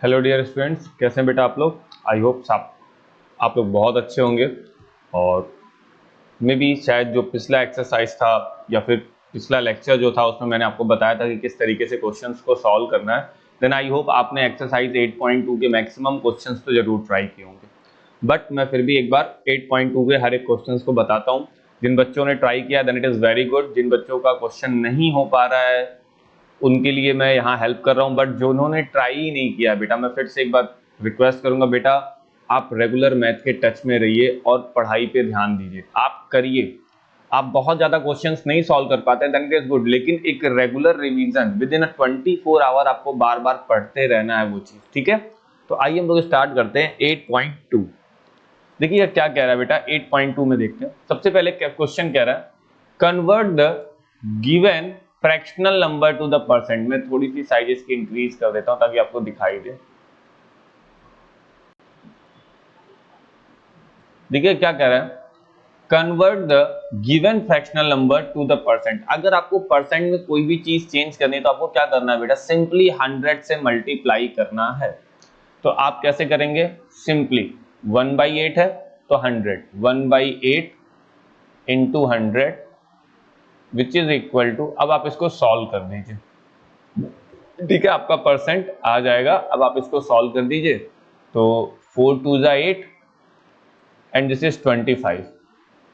Hello dear students, कैसे हैं बेटा आप लोग। आई होप आप लोग बहुत अच्छे होंगे। और मे बी शायद जो पिछला एक्सरसाइज था या फिर पिछला लेक्चर जो था उसमें मैंने आपको बताया था कि किस तरीके से क्वेश्चंस को सॉल्व करना है। देन आई होप आपने एक्सरसाइज 8.2 के मैक्सिमम क्वेश्चंस तो जरूर ट्राई किए होंगे। बट मैं फिर भी एक बार 8.2 के हर एक क्वेश्चंस को बताता हूँ। जिन बच्चों ने ट्राई किया then it is very good. जिन बच्चों का क्वेश्चन नहीं हो पा रहा है उनके लिए मैं यहाँ हेल्प कर रहा हूँ, बट जो उन्होंने ट्राई ही नहीं किया बेटा, मैं फिर से एक बार रिक्वेस्ट करूंगा बेटा, आप रेगुलर मैथ के टच में रहिए और पढ़ाई पे ध्यान दीजिए। आप करिए। आप बहुत ज़्यादा क्वेश्चंस नहीं सॉल्व कर पाते हैं देन इट इज गुड, लेकिन एक regular revision within 24 hour आपको बार बार पढ़ते रहना है वो चीज़, ठीक है। तो आइए हम लोग स्टार्ट करते हैं 8.2। देखिए क्या कह रहा है बेटा 8.2 में, देखते हैं। सबसे पहले क्वेश्चन कह रहा है convert the given fractional number two the percent. मैं थोड़ी सी साइज इसकी इंक्रीज कर देता हूं ताकि आपको दिखाई दे। देखिए क्या कह रहा है, convert the given fractional number two the percent. अगर आपको परसेंट में कोई भी चीज चेंज करनी है तो आपको क्या करना है बेटा, सिंपली 100 से मल्टीप्लाई करना है। तो आप कैसे करेंगे, सिंपली 1/8 है तो 100, 1/8 into 100 which is equal to, अब आप इसको सॉल्व कर दीजिए, ठीक है। आपका परसेंट आ जाएगा। अब आप इसको सॉल्व कर दीजिए तो 4 2 जा 8 एंड दिस इज 25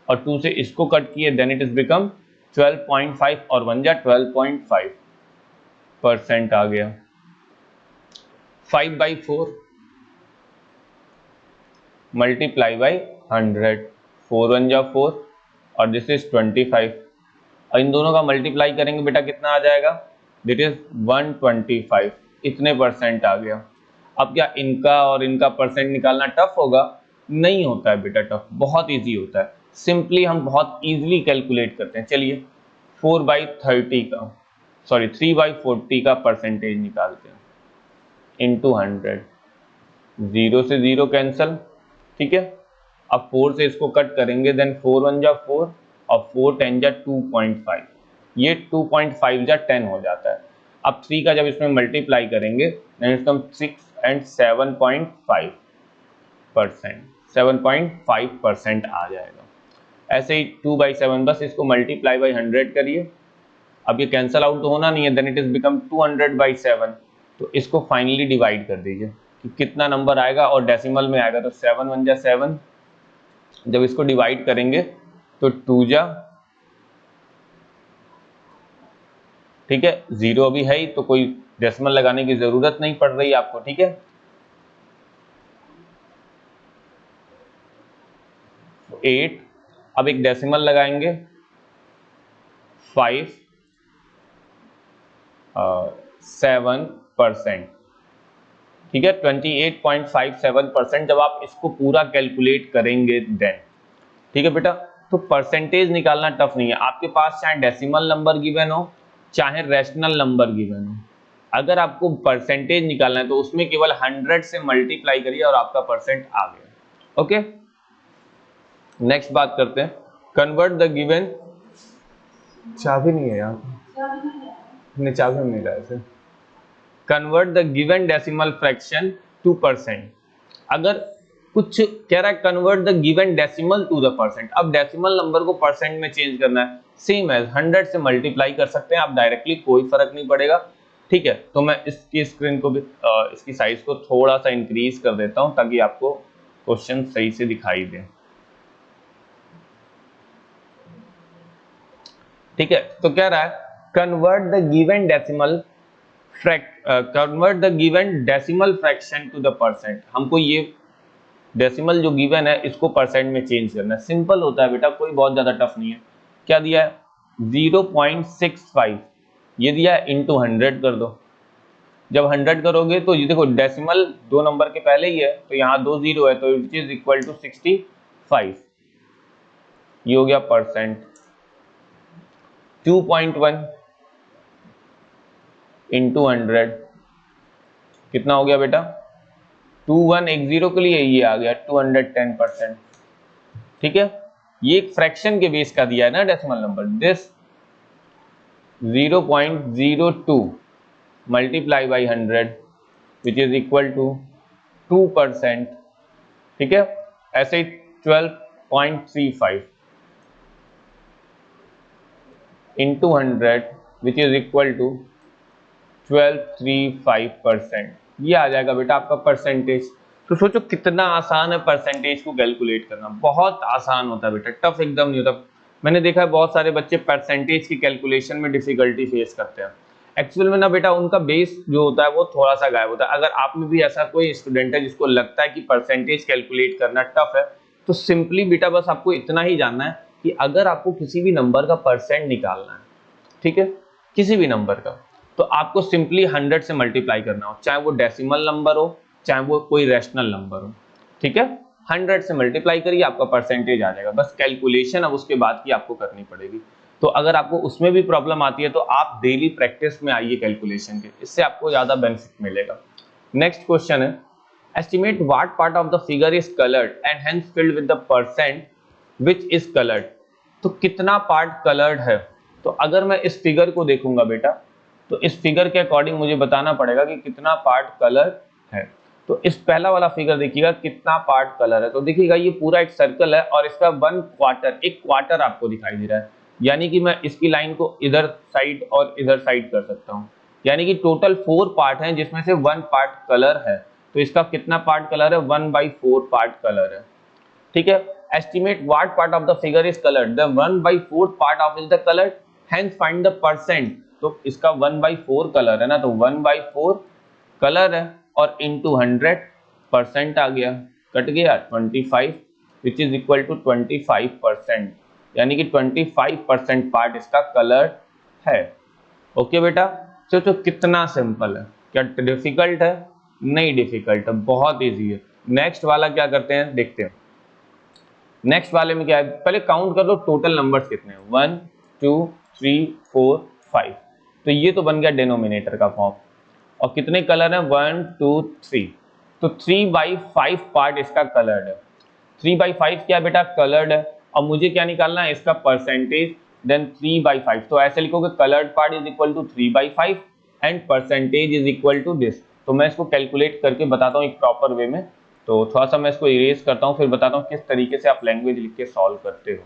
और 2 से इसको कट किए देन इट इज बिकम 12.5 और 1 जा 12.5% आ गया। 5/4 मल्टीप्लाई बाई 100, 4 1 जा 4 और दिस इज 25 और इन दोनों का मल्टीप्लाई करेंगे बेटा कितना आ जाएगा, दिट इज 125। इतने परसेंट आ गया। अब क्या इनका और इनका परसेंट निकालना टफ होगा? नहीं होता है बेटा टफ, बहुत इजी होता है। सिंपली हम बहुत इजीली कैलकुलेट करते हैं। चलिए 4/30 का, सॉरी 3/40 का परसेंटेज निकालते हैं इंटू 100। 0 से 0 कैंसल, ठीक है। अब 4 से इसको कट करेंगे देन 4 1 जा 4 और 4 10 जा 2.5, ये 2.5 जा 10 हो जाता है। अब 3 का जब इसमें मल्टीप्लाई करेंगे देन इट कम 6 एंड 7.5% आ जाएगा। ऐसे ही 2/7, बस इसको मल्टीप्लाई बाई 100 करिए। अब ये कैंसल आउट तो होना नहीं है, देन इट इज बिकम 200/7। तो इसको फाइनली डिवाइड कर दीजिए कि कितना नंबर आएगा और डेसिमल में आएगा तो 7 1 जा 7। जब इसको डिवाइड करेंगे तो 2 जा, ठीक है, 0 अभी है ही तो कोई डेसिमल लगाने की जरूरत नहीं पड़ रही आपको, ठीक है। 8, अब एक डेसिमल लगाएंगे 5.7%, ठीक है, 28.57%। जब आप इसको पूरा कैलकुलेट करेंगे देन, ठीक है बेटा। तो परसेंटेज निकालना टफ नहीं है। आपके पास चाहे डेसिमल नंबर गिवन हो चाहे रैशनल नंबर गिवन हो, अगर आपको परसेंटेज निकालना है तो उसमें केवल 100 से मल्टीप्लाई करिए और आपका परसेंट आ गया। ओके, नेक्स्ट बात करते हैं, कन्वर्ट द गिवन, चाबी नहीं है यार, नहीं चाबी नहीं रहा है, convert the given decimal fraction to percent. अगर कुछ कह रहा है convert the given decimal to the percent, अब डेसिमल नंबर को परसेंट में चेंज करना है, सेम एज 100 से मल्टीप्लाई कर सकते हैं आप डायरेक्टली, कोई फर्क नहीं पड़ेगा, ठीक है। तो मैं इसकी स्क्रीन को भी इसकी साइज को थोड़ा सा इंक्रीज कर देता हूं ताकि आपको क्वेश्चन सही से दिखाई दे, ठीक है। तो कह रहा है convert the given decimal convert the given decimal fraction to the percent. हमको ये डेसिमल जो गिवन है इसको परसेंट में चेंज करना है। सिंपल होता है बेटा, कोई बहुत ज्यादा टफ नहीं है। क्या दिया है, 0.65 ये दिया है, इंटू 100 कर दो। जब 100 करोगे तो ये देखो डेसिमल 2 नंबर के पहले ही है तो यहाँ 2 0 है तो इट इज इक्वल टू 65, ये हो गया परसेंट। 2.1 इंटू 100 कितना हो गया बेटा, 2110 के लिए ये आ गया 210%, ठीक है। ये एक फ्रैक्शन के बेस का दिया है ना decimal number. This 0.02 multiply by 100 which is equal to 2%, ठीक है। ऐसे ही 12.35 into 100 which is equal to 1235%, ये आ जाएगा बेटा आपका परसेंटेज। तो सोचो कितना आसान है परसेंटेज को कैलकुलेट करना, बहुत आसान होता है बेटा, टफ एकदम नहीं होता। मैंने देखा है बहुत सारे बच्चे परसेंटेज की कैलकुलेशन में डिफिकल्टी फेस करते हैं। एक्चुअल में ना बेटा उनका बेस जो होता है वो थोड़ा सा गायब होता है। अगर आप में भी ऐसा कोई स्टूडेंट है जिसको लगता है कि परसेंटेज कैलकुलेट करना टफ है, तो सिंपली बेटा बस आपको इतना ही जानना है कि अगर आपको किसी भी नंबर का परसेंट निकालना है, ठीक है, किसी भी नंबर का, तो आपको सिंपली 100 से मल्टीप्लाई करना हो, चाहे वो डेसिमल नंबर हो चाहे वो कोई रैशनल नंबर हो, ठीक है। 100 से मल्टीप्लाई करिए, आपका परसेंटेज आ जाएगा। बस कैलकुलेशन अब उसके बाद की आपको करनी पड़ेगी। तो अगर आपको उसमें भी प्रॉब्लम आती है तो आप डेली प्रैक्टिस में आइए कैलकुलेशन के, इससे आपको ज्यादा बेनिफिट मिलेगा। नेक्स्ट क्वेश्चन है, estimate what part of the figure is coloured and hence filled with the percent which is coloured. तो कितना पार्ट कलर्ड है। तो अगर मैं इस फिगर को देखूंगा बेटा, तो इस फिगर के अकॉर्डिंग मुझे बताना पड़ेगा कि कितना पार्ट कलर है। तो इस पहला वाला फिगर देखिएगा कितना पार्ट कलर है। तो देखिएगा ये पूरा एक सर्कल है और इसका 1 क्वार्टर, एक क्वार्टर आपको दिखाई दे रहा है, यानी कि मैं इसकी लाइन को इधर साइड और इधर साइड कर सकता हूँ। यानी कि टोटल 4 पार्ट हैं जिसमें से 1 पार्ट कलर है। तो इसका कितना पार्ट कलर है, 1/4 पार्ट कलर है, ठीक है। Estimate what part of the figure is coloured, the 1/4 part of is the coloured, hence find the percent. तो इसका 1/4 कलर है ना, तो 1/4 कलर है और इंटू 100% आ गया, कट गया 25 विच इज इक्वल टू 25%, यानी कि 25% पार्ट इसका कलर है। ओके बेटा, सोचो कितना सिंपल है, क्या डिफिकल्ट है, नहीं डिफिकल्ट है, बहुत इजी है। नेक्स्ट वाला क्या करते हैं देखते हैं। नेक्स्ट वाले में क्या है, पहले काउंट कर लो टोटल नंबर्स कितने हैं, 1 2 3 4 5। तो ये तो बन गया डिनोमिनेटर का फॉर्म। और कितने कलर है, 1 2 3। तो 3/5 पार्ट इसका कलर्ड है। 3/5 क्या बेटा, कलर्ड है। और मुझे क्या निकालना है, इसका परसेंटेज, देन 3/5। तो ऐसे लिखोगे coloured part is equal to 3/5 and percentage is equal to this. तो मैं इसको कैलकुलेट करके बताता हूँ एक प्रॉपर वे में। तो थोड़ा सा मैं इसको इरेज करता हूँ, फिर बताता हूँ किस तरीके से आप लैंग्वेज लिख के सॉल्व करते हो।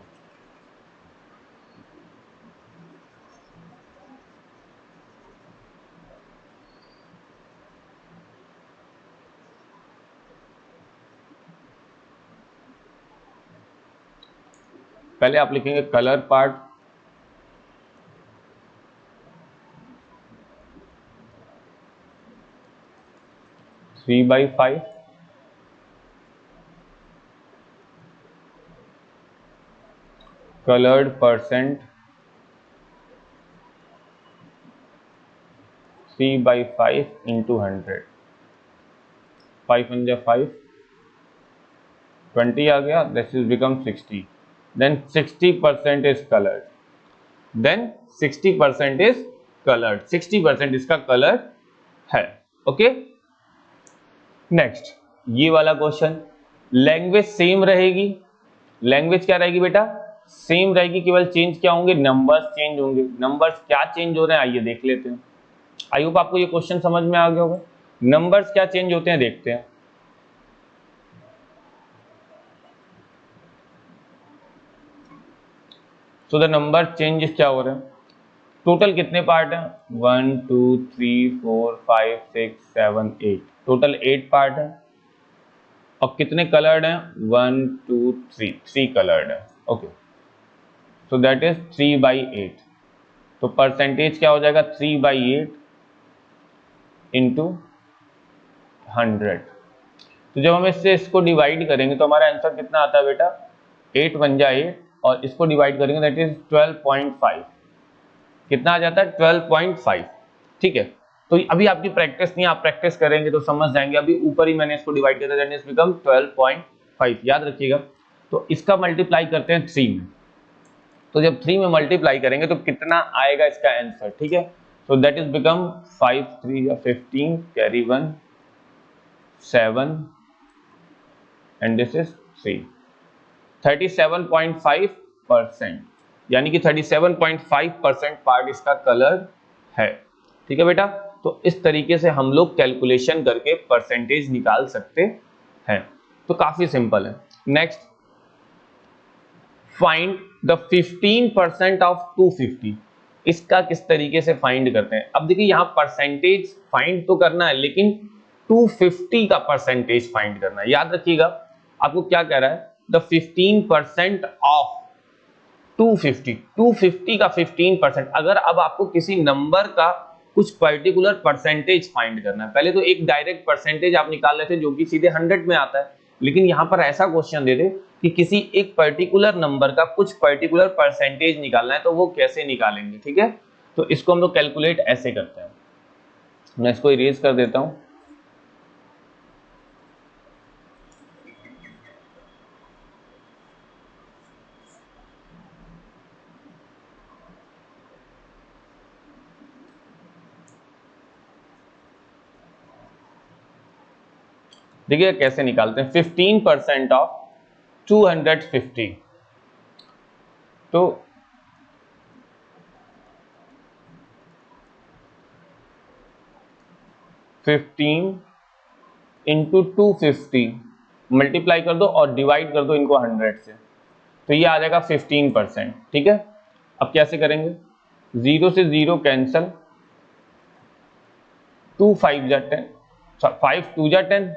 पहले आप लिखेंगे colour part, three by five, colored percent 3/5 into 100, 5 1 जा 5, 20 आ गया, this is become 60, then 60% is colored, then 60% is colored, 60% इसका कलर है। ओके, नेक्स्ट ये वाला क्वेश्चन, लैंग्वेज सेम रहेगी। लैंग्वेज क्या रहेगी बेटा, सेम रहेगी, केवल चेंज क्या होंगे, नंबर्स चेंज होंगे। नंबर्स क्या चेंज हो रहे हैं आइए देख लेते हैं। आई होप आपको ये क्वेश्चन समझ में आ गया होगा। नंबर्स क्या चेंज होते हैं देखते हैं। सो द नंबर चेंजेस क्या हो रहे हैं, टोटल कितने पार्ट हैं, 1 2 3 4 5 6 7 8, टोटल 8 पार्ट है। और कितने कलर्ड हैं, 1 2 3, 3 कलर्ड है। Okay, so that is 3/8। तो परसेंटेज क्या हो जाएगा, 3/8 इंटू 100। तो जब हम इससे इसको डिवाइड करेंगे तो हमारा आंसर कितना आता है बेटा, 8 1 जा 8, और इसको डिवाइड करेंगे दैट इज 12.5। कितना आ जाता है, 12.5, ठीक है। तो अभी आपकी प्रैक्टिस नहीं, आप प्रैक्टिस करेंगे तो समझ जाएंगे। अभी ऊपर ही मैंने इसको डिवाइड किया दैट इज बिकम 12.5, याद रखिएगा। तो इसका मल्टीप्लाई करते हैं 3 में। तो जब 3 में मल्टीप्लाई करेंगे तो कितना आएगा इसका आंसर, ठीक है। सो दैट इज बिकम 5 3 या 15, कैरी 1 7 एंड दिस इज 3, 37.5%, यानी कि 37.5% पार्ट इसका कलर है, ठीक है बेटा। तो इस तरीके से हम लोग कैलकुलेशन करके परसेंटेज निकाल सकते हैं। तो काफी सिंपल है। Next, find the 15% of 250। इसका किस तरीके से फाइंड करते हैं? अब देखिए यहाँ परसेंटेज फाइंड तो करना है, लेकिन 250 का परसेंटेज फाइंड करना है। याद रखिएगा आपको क्या कह रहा है, द 15% ऑफ 250 का 15%। अगर अब आपको किसी नंबर का कुछ पर्टिकुलर परसेंटेज फाइंड करना है, पहले तो एक डायरेक्ट परसेंटेज आप निकाल लेते जो कि सीधे 100 में आता है, लेकिन यहां पर ऐसा क्वेश्चन दे दे कि किसी एक पर्टिकुलर नंबर का कुछ पर्टिकुलर परसेंटेज निकालना है, तो वो कैसे निकालेंगे? ठीक है, तो इसको हम लोग कैलकुलेट ऐसे करते हैं। मैं इसको इरेज कर देता हूं। देखिए कैसे निकालते हैं। 15% ऑफ 250, तो 15 इंटू 250 मल्टीप्लाई कर दो और डिवाइड कर दो इनको 100 से, तो ये आ जाएगा 15%। ठीक है, अब कैसे करेंगे? 0 से 0 कैंसल, 2 5 जा 10, 5 2 जा 10,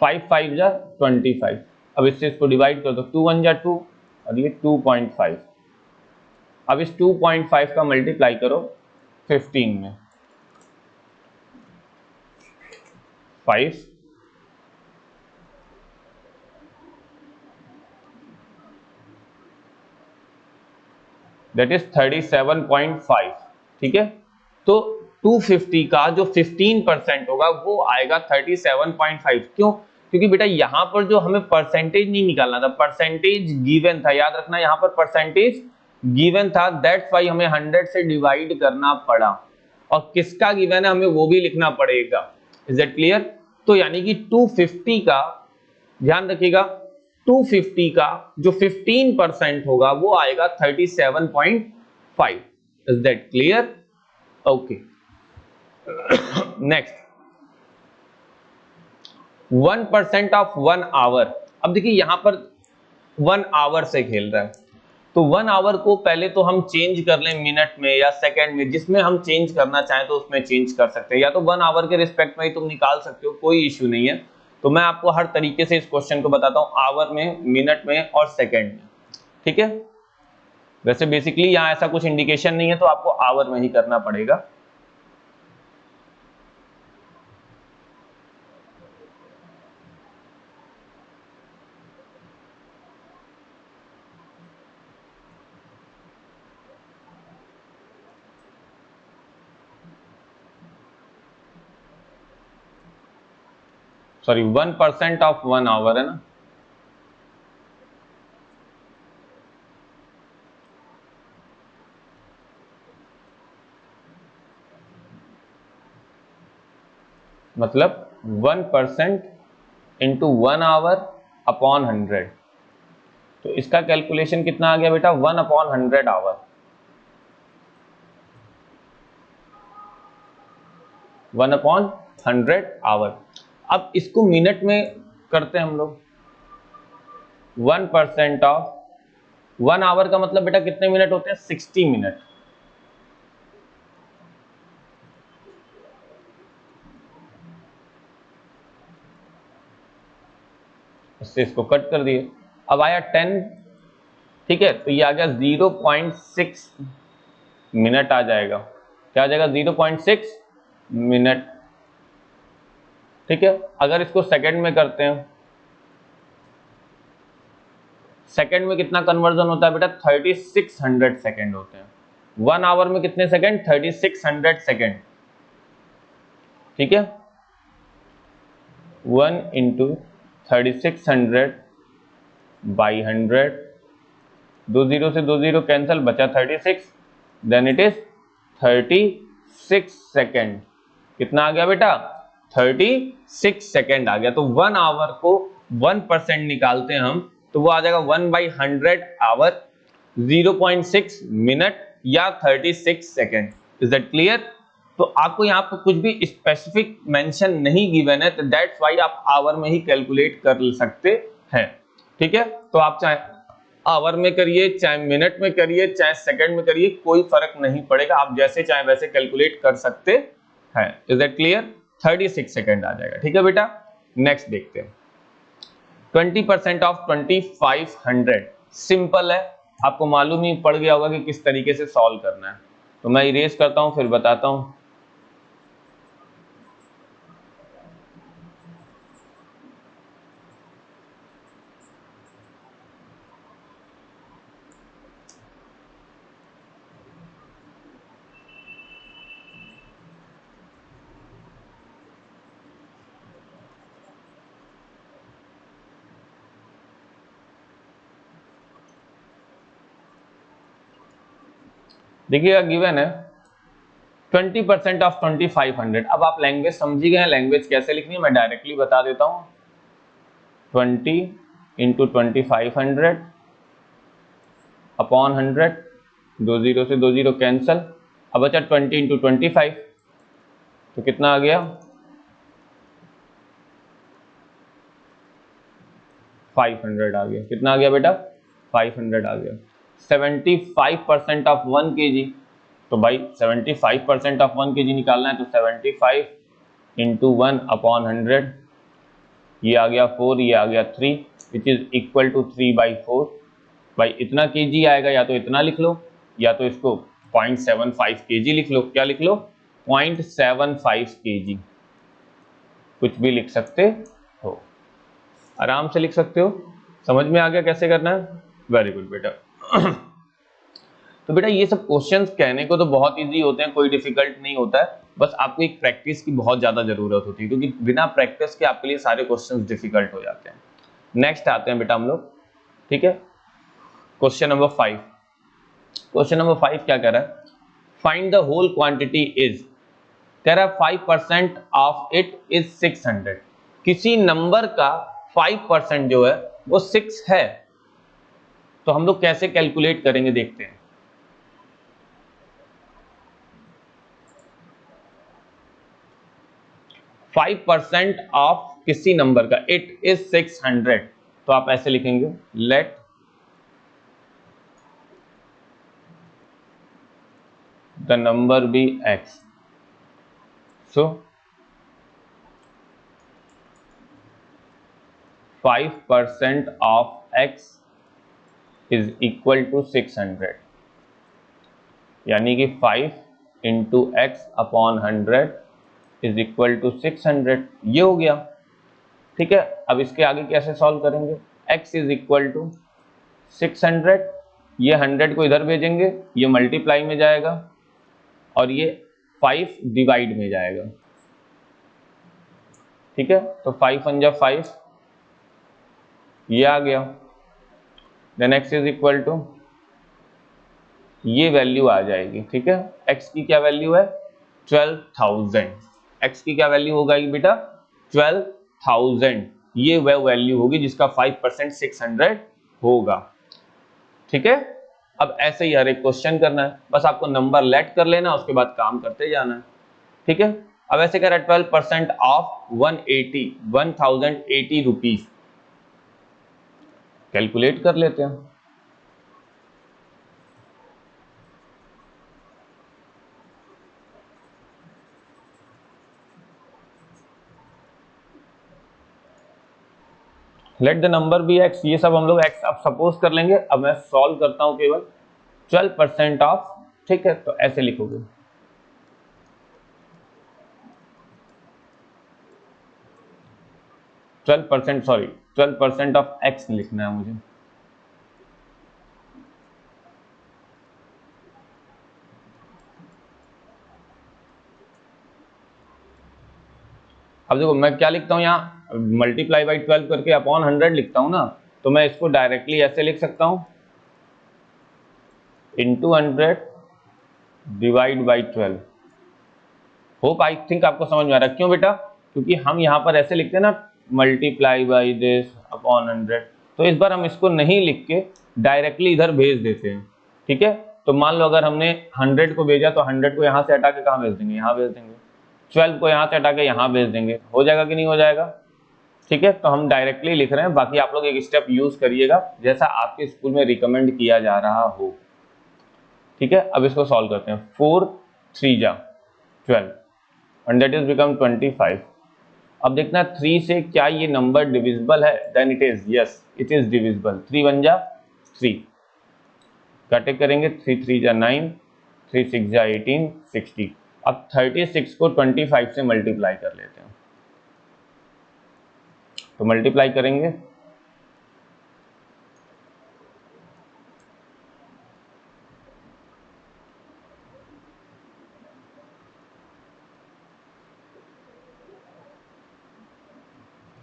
5 5 जा 25। अब इससे इसको डिवाइड कर दो, 2 1 जा 2 और ये 2.5। अब इस 2.5 का मल्टीप्लाई करो 15 में, 5 दैट इज 37.5। ठीक है, तो 250 का जो 15% होगा वो आएगा 37.5। क्यों? क्योंकि बेटा यहां पर जो हमें परसेंटेज नहीं निकालना था, परसेंटेज गिवन था। याद रखना यहां पर परसेंटेज गिवन था, दैट्स वाई हमें 100 से डिवाइड करना पड़ा। और किसका गिवन है हमें वो भी लिखना पड़ेगा। Is that clear? तो यानी कि 250 का, ध्यान रखिएगा, 250 का जो 15% होगा वो आएगा 37.5। Is that clear? Okay, next, 1% of 1 hour. अब देखिए यहां पर 1 आवर से खेल रहा है, तो 1 आवर को पहले तो हम चेंज कर लें मिनट में या सेकंड में, जिसमें हम चेंज करना चाहें तो उसमें चेंज कर सकते हैं, या तो 1 आवर के रिस्पेक्ट में ही तुम निकाल सकते हो, कोई इश्यू नहीं है। तो मैं आपको हर तरीके से इस क्वेश्चन को बताता हूं, आवर में, मिनट में और सेकंड में। ठीक है, वैसे बेसिकली यहां ऐसा कुछ इंडिकेशन नहीं है, तो आपको आवर में ही करना पड़ेगा। सॉरी, 1% ऑफ 1 आवर है ना। मतलब 1% इंटू 1 आवर अपॉन 100। तो इसका कैलकुलेशन कितना आ गया बेटा? 1/100 आवर। 1/100 आवर। अब इसको मिनट में करते हैं हम लोग। 1% ऑफ 1 आवर का मतलब बेटा कितने मिनट होते हैं? 60 मिनट। इससे इसको कट कर दिए, अब आया 10। ठीक है, तो ये आ गया 0.6 मिनट आ जाएगा। क्या आ जाएगा? 0.6 मिनट। ठीक है, अगर इसको सेकंड में करते हैं, सेकंड में कितना कन्वर्जन होता है बेटा? 3600 सेकंड होते हैं। 1 आवर में कितने सेकंड? 3600 सेकंड। ठीक है, 1 इंटू 3600 बाई 100, 2 0 से 2 0 कैंसिल, बचा 36, देन इट इज 36 सेकेंड। कितना आ गया बेटा? 36 सेकेंड आ गया। तो 1 आवर को 1% निकालते हैं हम, तो वो आ जाएगा 1/100 आवर, 0.6 मिनट या 36 सेकेंड। Is that clear? तो आपको यहाँ पे कुछ भी स्पेसिफिक मेंशन नहीं गिवन है, तो दैट्स वाई आप आवर में ही कैलकुलेट कर सकते हैं। ठीक है, तो आप चाहे आवर में करिए, चाहे मिनट में करिए, चाहे सेकंड में करिए, कोई फर्क नहीं पड़ेगा, आप जैसे चाहे वैसे कैलकुलेट कर सकते हैं। Is that clear? 36 सेकंड आ जाएगा। ठीक है बेटा, नेक्स्ट देखते हैं। 20% ऑफ 2500 सिंपल है, आपको मालूम ही पड़ गया होगा कि किस तरीके से सॉल्व करना है। तो मैं इरेज करता हूं, फिर बताता हूं। देखिएगा गिवन है 20% ऑफ 2500। अब आप लैंग्वेज समझी गए हैं, लैंग्वेज कैसे लिखनी है मैं डायरेक्टली बता देता हूं। 20 इंटू 2500 अपॉन 100, 2 जीरो से 2 जीरो कैंसल। अब बचा 20 इंटू 25, तो कितना आ गया? 500 आ गया। कितना आ गया बेटा? 500 आ गया। 75% ऑफ 1 kg, तो भाई 75% ऑफ 1 kg निकालना है, तो 75 इंटू 1 अपॉन 100, ये आ गया 4, ये आ गया 3, विच इज इक्वल टू 3/4। भाई इतना kg आएगा, या तो इतना लिख लो, या तो इसको 0.75 kg लिख लो। क्या लिख लो? 0.75 kg, कुछ भी लिख सकते हो, आराम से लिख सकते हो। समझ में आ गया कैसे करना है? वेरी गुड बेटा। तो बेटा ये सब क्वेश्चंस कहने को तो बहुत इजी होते हैं, कोई डिफिकल्ट नहीं होता है, बस आपको एक प्रैक्टिस की बहुत ज्यादा जरूरत होती है, क्योंकि बिना प्रैक्टिस के आपके लिए सारे क्वेश्चंस डिफिकल्ट हो जाते हैं। नेक्स्ट आते हैं बेटा हम लोग। ठीक है, क्वेश्चन नंबर 5। क्वेश्चन नंबर 5 क्या कह रहा है? Find the whole quantity is, कह रहा है 5% ऑफ इट इज 600। किसी नंबर का 5% जो है वो 6 है, तो हम लोग कैसे कैलकुलेट करेंगे देखते हैं। फाइव परसेंट ऑफ किसी नंबर का, इट इज 600, तो आप ऐसे लिखेंगे, let the number be x, so 5% of x is equal to 600, यानी कि 5 into x upon 100 is equal to 600, ये हो गया। ठीक है, अब इसके आगे कैसे सॉल्व करेंगे? x इज इक्वल टू 600, ये 100 को इधर भेजेंगे, ये मल्टीप्लाई में जाएगा, और ये 5 डिवाइड में जाएगा। ठीक है, तो 5 1 जा 5, ये आ गया। Then x is equal to, ये वैल्यू आ जाएगी। ठीक है, x की क्या वैल्यू है? 12,000। x की क्या वैल्यू होगा बेटा? 12,000। ये वह वैल्यू होगी जिसका 5% 600 होगा। ठीक है, अब ऐसे ही हर एक क्वेश्चन करना है, बस आपको नंबर लेट कर लेना, उसके बाद काम करते जाना है। ठीक है, अब ऐसे कह रहा है 12% ऑफ 1080 रुपीज, कैलकुलेट कर लेते हैं। Let the number be x, ये सब हम लोग x अब सपोज कर लेंगे। अब मैं सॉल्व करता हूं केवल 12% ऑफ। ठीक है, तो ऐसे लिखोगे, सॉरी 12% ऑफ x लिखना है मुझे। अब देखो मैं क्या लिखता हूं, यहाँ मल्टीप्लाई बाई 12 करके अपॉन 100 लिखता हूं ना, तो मैं इसको डायरेक्टली ऐसे लिख सकता हूं, into 100 divide by 12। Hope I think आपको समझ में आ रहा है। क्यों बेटा? क्योंकि हम यहाँ पर ऐसे लिखते हैं ना, मल्टीप्लाई बाई दिस अपॉन 100, तो इस बार हम इसको नहीं लिख के डायरेक्टली इधर भेज देते हैं। ठीक है, तो मान लो अगर हमने 100 को भेजा तो 100 को यहाँ से हटा के कहाँ भेज देंगे, यहाँ भेज देंगे। 12 को यहाँ से हटा के यहाँ भेज देंगे। हो जाएगा कि नहीं हो जाएगा? ठीक है, तो हम डायरेक्टली लिख रहे हैं, बाकी आप लोग एक स्टेप यूज करिएगा जैसा आपके स्कूल में रिकमेंड किया जा रहा हो। ठीक है, अब इसको सॉल्व करते हैं। 4 3 जा 12 and that is become 25। अब देखना 3 से क्या ये नंबर डिविजिबल है, then it is, yes it is divisible. 3 1 जा 3, काटे करेंगे, 3 3 जा 9, 3 6 जा 18 60। अब 36 को 25 से मल्टीप्लाई कर लेते हैं, तो मल्टीप्लाई करेंगे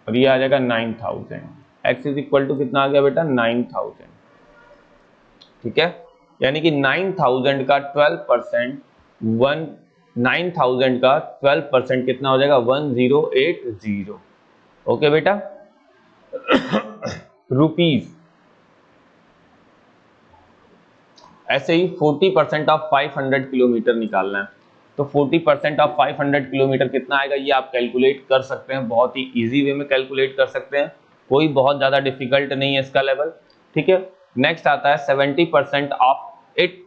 और ये आ जाएगा 9000। x इज इक्वल टू कितना आ गया बेटा, 9000। ठीक है, यानी कि 9000 का 12%, 9000 का 12% कितना हो जाएगा, 1080। ओके बेटा, रुपीज। ऐसे ही 40% ऑफ 500 किलोमीटर निकालना है, तो 40% ऑफ 500 किलोमीटर कितना आएगा, ये आप कैलकुलेट कर सकते हैं, बहुत ही इजी वे में कैलकुलेट कर सकते हैं, कोई बहुत ज़्यादा डिफिकल्ट नहीं है इसका लेवल। ठीक है, नेक्स्ट आता है 70% ऑफ इट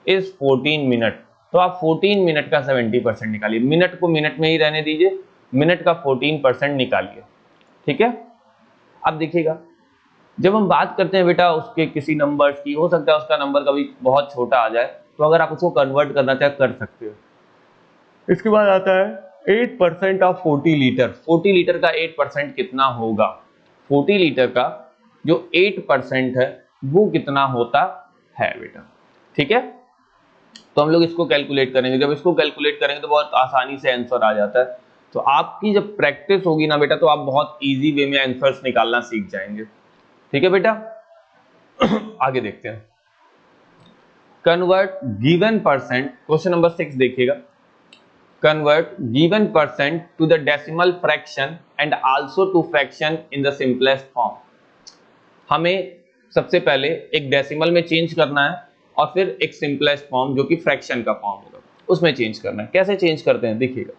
इज 14 मिनट। तो आप 14 मिनट का 70% निकालिए, मिनट को मिनट में ही रहने दीजिए, मिनट का 14% निकालिए। ठीक है, अब देखिएगा जब हम बात करते हैं बेटा उसके किसी नंबर्स की, हो सकता है उसका नंबर कभी बहुत छोटा आ जाए, तो अगर आप उसको कन्वर्ट करना चाहे कर सकते हो। इसके बाद आता है 8% ऑफ 40 लीटर। 40 लीटर का 8% कितना होगा, 40 लीटर का जो 8% है वो कितना होता है बेटा। ठीक है, तो हम लोग इसको कैलकुलेट करेंगे। जब इसको कैलकुलेट करेंगे तो बहुत आसानी से आंसर आ जाता है। तो आपकी जब प्रैक्टिस होगी ना बेटा, तो आप बहुत इजी वे में आंसर्स निकालना सीख जाएंगे। ठीक है बेटा, आगे देखते हैं। Convert given percent, question number 6 देखिएगा। Convert given percent to the decimal fraction and also to fraction in the simplest form. हमें सबसे पहले एक डेसिमल में चेंज करना है और फिर एक सिंपलेस्ट फॉर्म जो कि फ्रैक्शन का फॉर्म होगा उसमें चेंज करना है। कैसे चेंज करते हैं देखिएगा।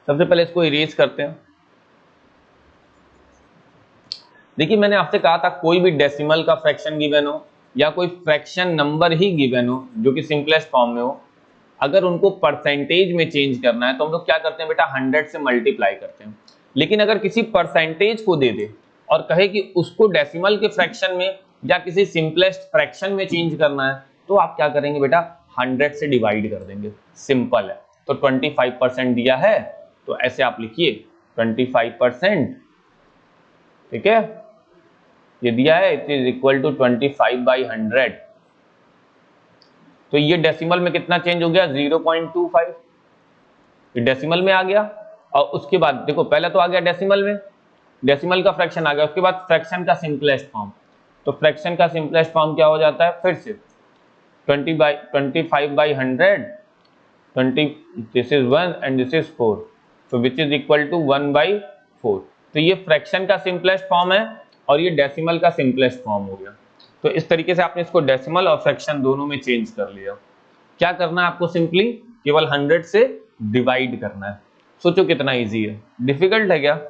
सबसे पहले इसको इरेज करते हैं। देखिए मैंने आपसे कहा था कोई भी डेसिमल का फ्रैक्शन गिवन हो या कोई फ्रैक्शन नंबर ही गिवन हो जो कि सिंपलेस्ट फॉर्म में हो, अगर उनको परसेंटेज में चेंज करना है तो हम लोग क्या करते हैं बेटा, 100 से मल्टीप्लाई करते हैं। लेकिन अगर किसी परसेंटेज को दे दे और कहे कि उसको डेसिमल के फ्रैक्शन में या किसी सिंपलेस्ट फ्रैक्शन में चेंज करना है, तो आप क्या करेंगे बेटा, 100 से डिवाइड कर देंगे। सिंपल है। तो 25% दिया है तो ऐसे आप लिखिए 25%। ठीक है, ये दिया है, इट इज इक्वल टू 25/100। तो ये डेसिमल में कितना चेंज हो गया, 0.25। ये डेसिमल में आ गया। और उसके बाद देखो पहले तो आ गया डेसिमल में, डेसिमल का फ्रैक्शन आ गया, उसके बाद फ्रैक्शन का सिंपलेस्ट फॉर्म। तो फ्रैक्शन का सिंपलेस्ट फॉर्म क्या हो जाता है, फिर से 25/100, 20, this is 1 and this is 4, तो विच इज इक्वल टू 1/4। तो ये फ्रैक्शन का सिंपलेस्ट फॉर्म है और ये डेसिमल का सिंपलेस्ट फॉर्म हो गया। तो इस तरीके से आपने इसको डेसिमल और फ्रैक्शन दोनों में चेंज कर लिया। क्या करना है आपको, सिंपली केवल 100 से डिवाइड करना है। सोचो कितना इजी है, डिफिकल्ट है क्या?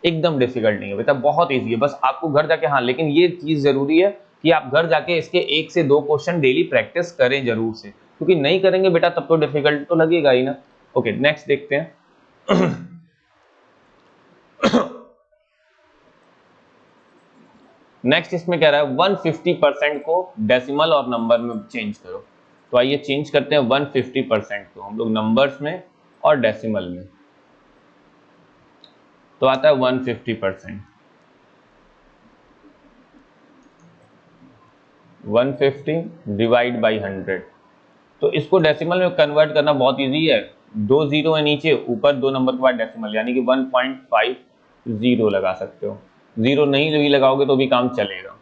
एकदम डिफिकल्ट नहीं है बेटा, बहुत इजी है। बस आपको घर जाके, हाँ लेकिन ये चीज जरूरी है कि आप घर जाके इसके 1 से 2 क्वेश्चन डेली प्रैक्टिस करें जरूर से, क्योंकि नहीं करेंगे बेटा तब तो डिफिकल्ट तो लगेगा ही ना। ओके नेक्स्ट देखते हैं। नेक्स्ट इसमें कह रहा है 150% को डेसिमल और नंबर में चेंज करो। तो आइए चेंज करते हैं 150% को हम लोग नंबर्स में और डेसिमल में। तो आता है 150%, 150 डिवाइड बाई 100। तो इसको डेसिमल में कन्वर्ट करना बहुत इजी है। 2 जीरो है नीचे, ऊपर 2 नंबर के बाद डेसिमल, यानी कि 1.50 लगा सकते हो। जीरो नहीं भी लगाओगे तो भी काम चलेगा।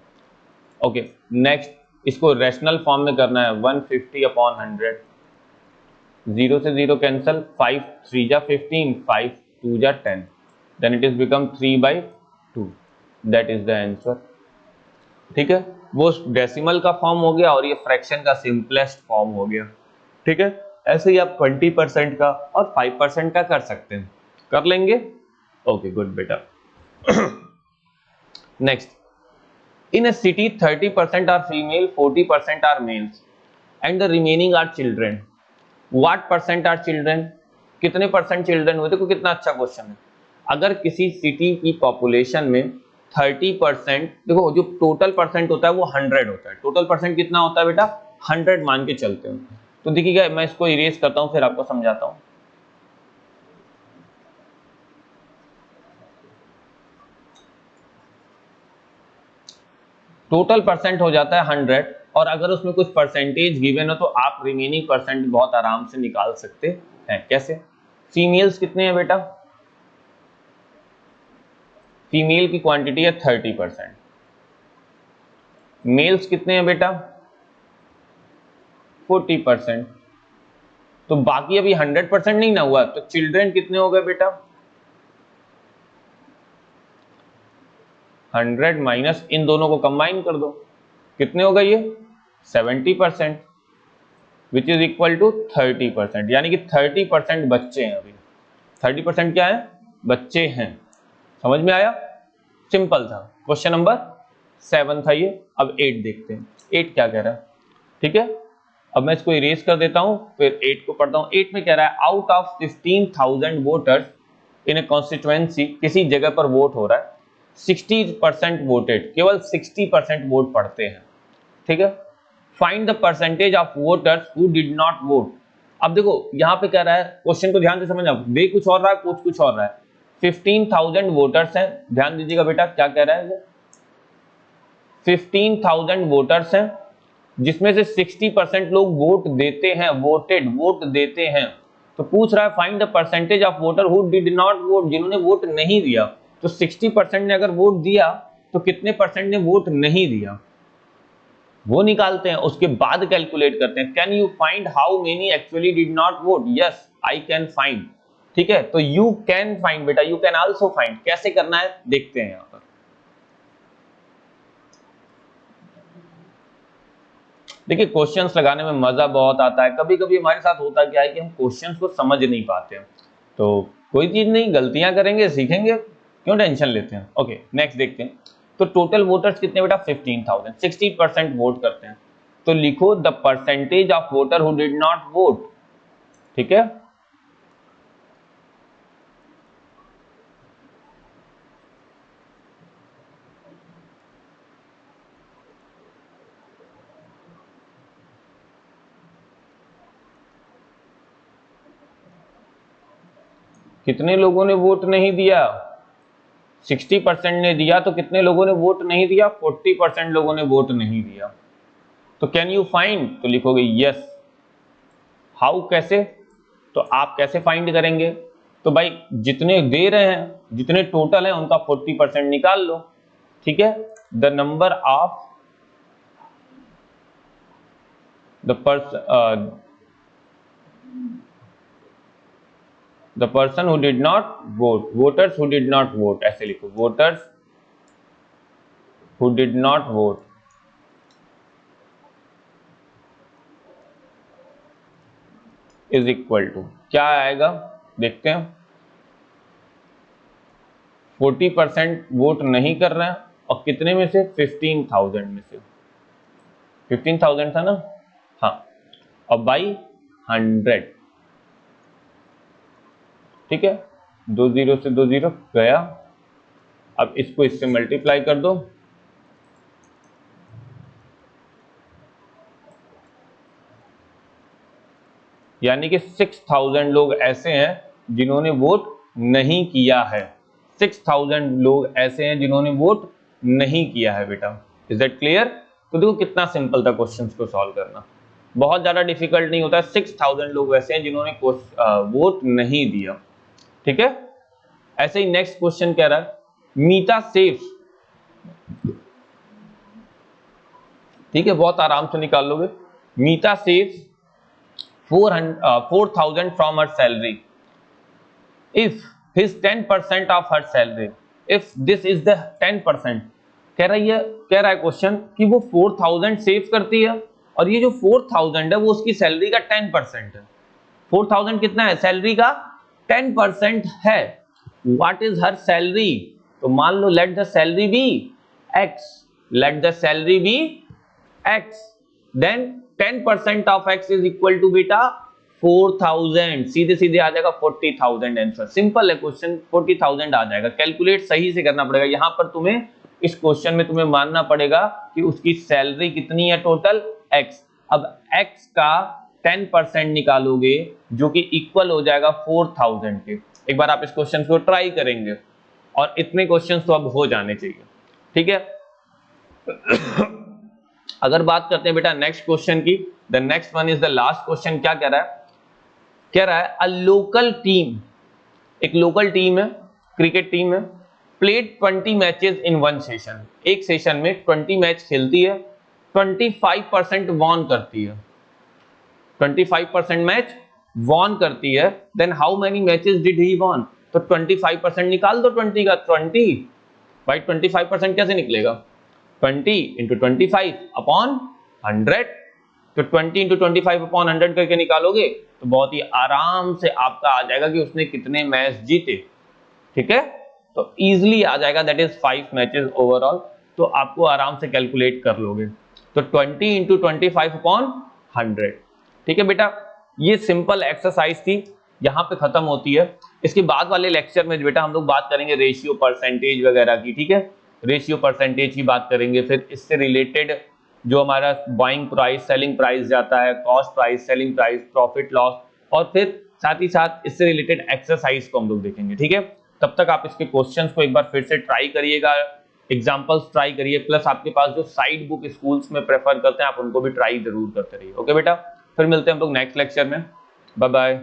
ओके नेक्स्ट इसको रेशनल फॉर्म में करना है। 150/100, 0 से 0 कैंसल, 5 3 जा 15, 5 2 जा 10, then it is become 3/2। That is the answer. ठीक है, वो डेसिमल का फॉर्म हो गया और ये फ्रैक्शन का सिंपलेस्ट फॉर्म हो गया। ठीक है, ऐसे ही आप 20% का और 5% का कर सकते हैं, कर लेंगे। ओके गुड बेटा। Next, in a city 30% are female, 40% are males and the remaining are children, what percent are children, कितने परसेंट चिल्ड्रन हुए? देखो कितना अच्छा क्वेश्चन है। अगर किसी सिटी की पॉपुलेशन में 30%, देखो जो टोटल परसेंट होता है वो 100 होता है, टोटल परसेंट कितना होता है बेटा? 100 मान के चलते हैं। तो देखिएगा मैं इसको इरेज करता हूं फिर आपको समझाता हूं। टोटल परसेंट हो जाता है 100 और अगर उसमें कुछ परसेंटेज गिवन हो तो आप रिमेनिंग परसेंट बहुत आराम से निकाल सकते हैं। कैसे? फीमेल्स कितने हैं बेटा? फीमेल की क्वांटिटी है 30%, मेल्स कितने हैं बेटा? 40%। तो बाकी अभी 100% नहीं ना हुआ, तो चिल्ड्रन कितने हो गए बेटा? 100 माइनस इन दोनों को कंबाइन कर दो, कितने हो गए ये? 70%, विच इज इक्वल टू 30%, यानी कि 30% बच्चे हैं। अभी 30% क्या है? बच्चे हैं। समझ में आया? सिंपल था। क्वेश्चन नंबर 7 था ये। अब 8 देखते हैं, 8 क्या कह रहा है। ठीक है, अब मैं इसको इरेज कर देता हूं फिर 8 को पढ़ता हूं। 8 में कह रहा है out of 15,000 voters in A constituency, किसी जगह पर वोट हो रहा है, 60% वोटेड, केवल 60% वोट पड़ते हैं। ठीक है, find the percentage of voters who did not vote. अब देखो यहां पे कह रहा है, क्वेश्चन को ध्यान से समझना, दे कुछ और रहा है, कुछ और रहा है। 15,000 वोटर्स हैं, ध्यान दीजिएगा बेटा क्या कह रहा है। 15,000 वोटर्स हैं जिसमें से 60% लोग वोट देते हैं, वोट देते हैं। तो पूछ रहा है find the percentage of voter who did not vote, जिन्होंने वोट नहीं दिया। तो 60% ने अगर वोट दिया तो कितने परसेंट ने वोट नहीं दिया, वो निकालते हैं, उसके बाद कैलकुलेट करते हैं। Can you find how many actually did not vote? Yes I can find. ठीक है, तो यू कैन फाइंड बेटा, यू कैन आल्सो फाइंड। कैसे करना है देखते हैं यहां पर। देखिए क्वेश्चंस लगाने में मजा बहुत आता है। कभी कभी हमारे साथ होता क्या है कि हम क्वेश्चंस को समझ नहीं पाते हैं, तो कोई चीज नहीं, गलतियां करेंगे सीखेंगे, क्यों टेंशन लेते हैं। ओके नेक्स्ट देखते हैं। तो टोटल वोटर्स कितने बेटा? 15,000, 60% वोट करते हैं। तो लिखो the percentage of voter who did not vote. ठीक है, कितने लोगों ने वोट नहीं दिया? 60% ने दिया, तो कितने लोगों ने वोट नहीं दिया? 40% लोगों ने वोट नहीं दिया। तो कैन यू फाइंड, तो लिखोगे यस। हाउ, कैसे? तो आप कैसे फाइंड करेंगे? तो भाई जितने दे रहे हैं, जितने टोटल हैं उनका 40% निकाल लो। ठीक है, the number of the person who did not vote, voters who did not vote, ऐसे लिखो, voters who did not vote is equal to, क्या आएगा देखते हैं। 40% वोट नहीं कर रहे हैं, और कितने में से? 15,000 में से। 15,000 था ना? हाँ, और बाई 100। ठीक है, 2 जीरो से 2 जीरो गया। अब इसको इससे मल्टीप्लाई कर दो, यानी कि 6,000 लोग ऐसे हैं जिन्होंने वोट नहीं किया है। 6,000 लोग ऐसे हैं जिन्होंने वोट नहीं किया है बेटा। Is that clear? तो देखो कितना सिंपल था क्वेश्चंस को सॉल्व करना, बहुत ज्यादा डिफिकल्ट नहीं होता है। 6,000 लोग ऐसे हैं जिन्होंने वोट नहीं दिया। ठीक है, ऐसे ही नेक्स्ट क्वेश्चन कह रहा है मीता सेव्स, ठीक है बहुत आराम से निकाल लोगे। मीता saves 4,000 from her salary if his 10% of her salary, if this is the 10%, कह रहा है क्वेश्चन कि वो 4000 सेव करती है और ये जो 4000 है वो उसकी सैलरी का 10% है। 4000 कितना है? सैलरी का 10% है। What is her salary? तो मान लो let the salary be x, let the salary be x, then 10% of x is equal to बेटा 4000, सीधे सीधे आ जाएगा 40,000 आंसर। सिंपल है क्वेश्चन, 40,000 आ जाएगा। कैलकुलेट सही से करना पड़ेगा। यहां पर तुम्हें इस क्वेश्चन में तुम्हें मानना पड़ेगा कि उसकी सैलरी कितनी है टोटल x। अब x का 10% निकालोगे जो कि इक्वल हो जाएगा 4000 के। एक बार आप इस क्वेश्चन को ट्राई करेंगे और इतने क्वेश्चन तो अब हो जाने चाहिए, ठीक है। अगर बात करते हैं बेटा नेक्स्ट क्वेश्चन की, the next one is the last question. क्या कह रहा है? कह रहा है अ लोकल टीम, एक लोकल टीम है, क्रिकेट टीम है, played 20 matches in one session, एक सेशन में 20 मैच खेलती है, 25% वॉन करती है, 25% मैच वॉन करती है, then how many matches did he won? तो 25% निकाल दो 20 का, 20 भाई 25% कैसे निकलेगा? 20 इंटू 25 अपॉन 100, तो 20 इंटू 25 अपॉन 100 करके निकालोगे तो बहुत ही आराम से आपका आ जाएगा कि उसने कितने मैच जीते, ठीक है। तो इजीली आ जाएगा, दैट इज 5 मैचेस ओवरऑल। तो आपको आराम से कैलकुलेट कर लोगे। तो 20 इंटू 25 अपॉन 100, ठीक है बेटा। ये सिंपल एक्सरसाइज थी, यहाँ पे खत्म होती है। इसके बाद वाले लेक्चर में बेटा हम लोग बात करेंगे रेशियो परसेंटेज वगैरह की, ठीक है। रेशियो परसेंटेज की बात करेंगे, फिर इससे रिलेटेड जो हमारा बाइंग प्राइस, सेलिंग प्राइस जाता है, cost price, selling price, profit loss, और फिर साथ ही साथ इससे रिलेटेड एक्सरसाइज को हम लोग देखेंगे, ठीक है। तब तक आप इसके क्वेश्चंस को एक बार फिर से ट्राई करिएगा, एग्जांपल्स ट्राई करिए, प्लस आपके पास जो साइड बुक स्कूल्स में प्रेफर करते हैं आप उनको भी ट्राई जरूर करते रहिए। ओके बेटा, फिर मिलते हैं हम लोग नेक्स्ट लेक्चर में। Bye bye.